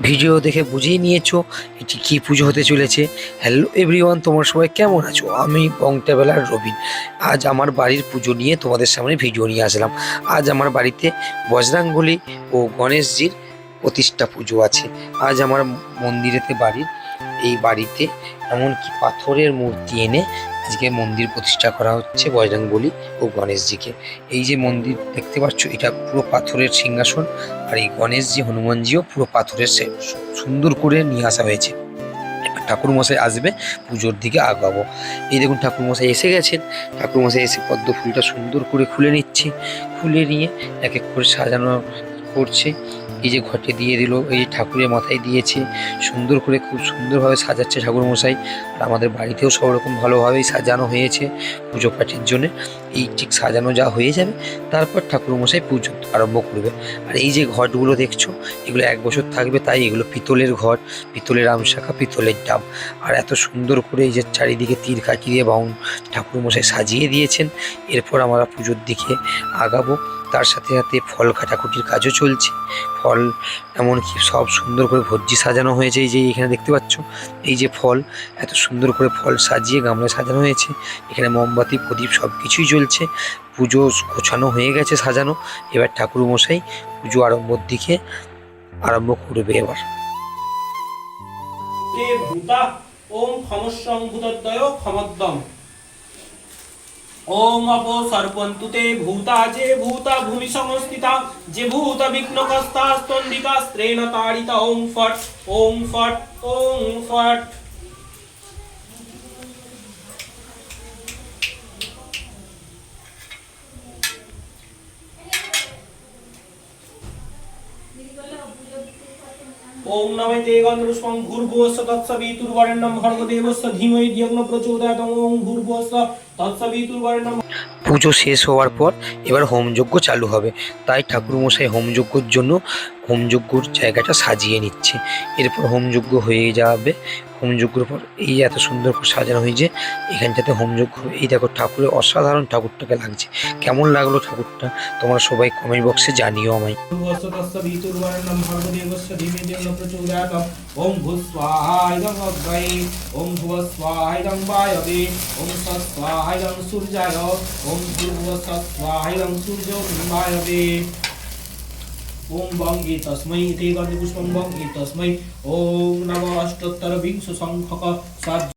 Video দেখে বুঝেই নিয়েছো এটি কি পুজো হতে চলেছে। হ্যালো এভরিওয়ান, তোমার সবাই কেমন আছো? আমি বং ট্রাভেলার রবিন। আজ আমার বাড়ির পুজো নিয়ে তোমাদের সামনে ভিডিও নিয়ে আসলাম। আজ আমার বাড়িতে বজরাঙ্গবলী ও গণেশজির প্রতিষ্ঠা পুজো আছে। আজ আমার মন্দিরেতে এই বাড়িতে এমনকি পাথরের মূর্তি এনে আজকে মন্দির প্রতিষ্ঠা করা হচ্ছে বজরংবলী ও গণেশজিকে। এই যে মন্দির দেখতে পাচ্ছ, এটা পুরো পাথরের সিংহাসন, আর এই গণেশজি হনুমানজিও পুরো পাথরের সুন্দর করে নিয়ে আসা হয়েছে। ঠাকুরমশাই আসবে, পুজোর দিকে আগাবো। এই দেখুন ঠাকুরমশাই এসে গেছেন। ঠাকুরমশাই এসে পদ্ম ফুলটা সুন্দর করে খুলে নিচ্ছে, খুলে নিয়ে এক এক করে সাজানো করছে। এই যে ঘটে দিয়ে দিল, এই ঠাকুরের মাথায় দিয়েছে, সুন্দর করে খুব সুন্দরভাবে সাজাচ্ছে ঠাকুরমশাই। আর আমাদের বাড়িতেও সব রকম ভালোভাবেই সাজানো হয়েছে পুজো পাঠের জন্যে। এই ঠিক সাজানো যা হয়ে যাবে, তারপর ঠাকুরমশাই পুজো আরম্ভ করবে। আর এই যে ঘটগুলো দেখছো, এগুলো 1 বছর থাকবে, তাই এগুলো পিতলের ঘট, পিতলের আমশাখা, পিতলের ডাব। আর এত সুন্দর করে এই যে চারিদিকে তীর কাঠি দিয়ে বাউন ঠাকুরমশাই সাজিয়ে দিয়েছেন। এরপর আমরা পুজোর দিকে আগাবো। তার সাথে সাথে ফল কাটাকুটির কাজও চলছে। ফল এমনকি সব সুন্দর করে ভর্জি সাজানো হয়েছে। এই যে এখানে দেখতে পাচ্ছ, এই যে ফল, এত সুন্দর করে ফল সাজিয়ে গামলায় সাজানো হয়েছে। এখানে মোমবাতি, প্রদীপ সব কিছুই জ্বলছে। পুজো গোছানো হয়ে গেছে, সাজানো। এবার ঠাকুরমশাই পুজো আরম্ভর দিকে আরম্ভ করবে। এবার ওম ক্ষমস্বং ভূতদ্বয় ক্ষমদ্দম ওম অপো সর্পন্তু তে ভূতা যে ভূতা ভূমি সংস্থিতা যে ভূত বিঘ্নকস্তা স্তন্দিকা স্ত্রেণ তাড়িতা ওম ফট ওম ফট ওম ফট। ओम नमः ते गन्धपुष्पं भूर्भुवस्सु तत्सवितुर्वरेण्यं भर्गदेवस्य धीमहि धियो यो न प्रचोदयात्। ओम भूर्भुवस्सु तत्सवितुर्वरेण्यं। পুজো শেষ হওয়ার পর এবার হোমযজ্ঞ চালু হবে, তাই ঠাকুরমশাই হোমযজ্ঞর জন্য হোমযজ্ঞর জায়গাটা সাজিয়ে নিচ্ছে। এরপর হোমযজ্ঞ হয়ে যাবে। হোমযজ্ঞর পর এই এত সুন্দর করে সাজানো হয়েছে, এখানটাতে হোমযজ্ঞ হবে। এই দেখো ঠাকুরের অসাধারণ, ঠাকুরটাকে লাগছে। কেমন লাগলো ঠাকুরটা তোমরা সবাই কমেন্ট বক্সে জানিও আমায়। ओम भूस्वाहायं अग्रये ओम भुवस्वाहायं वायवे ओम सस्वाहायं सूर्याय ओम भूर्भुवस्वाहायं सूर्योऽग्निवायवे ओम बंगे तस्मै ते गन्धपुष्पं बंगे तस्मै ओम नमः अष्टोत्तरविंशतिसंख्यक